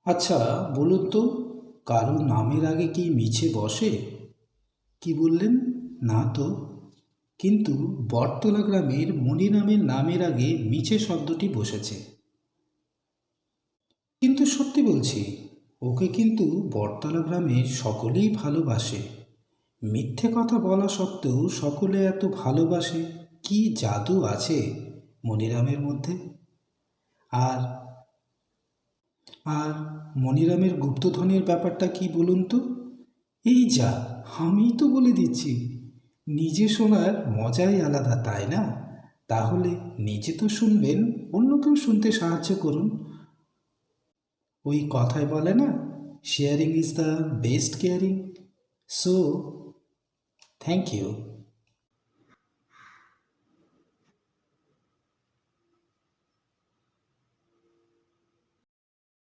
আচ্ছা, বলুন তো, কারো নামের আগে কি মিছে বসে? কি বললেন? না তো। কিন্তু বটতলা গ্রামের মণিরামের নামের আগে মিছে শব্দটি বসেছে। কিন্তু সত্যি বলছি, ওকে কিন্তু বটতলা গ্রামের সকলেই ভালোবাসে। মিথ্যে কথা বলা সত্ত্বেও সকলে এত ভালোবাসে। কি জাদু আছে মণিরামের মধ্যে! আর আর মণিরামের গুপ্তধনের ব্যাপারটা কি বলুন তো? এই যা, আমিই তো বলে দিচ্ছি। নিজে শোনার মজাই আলাদা, তাই না? তাহলে নিজে তো শুনবেন, অন্যকেও শুনতে সাহায্য করুন। ওই কথায় বলে না, sharing is the best caring. So thank you.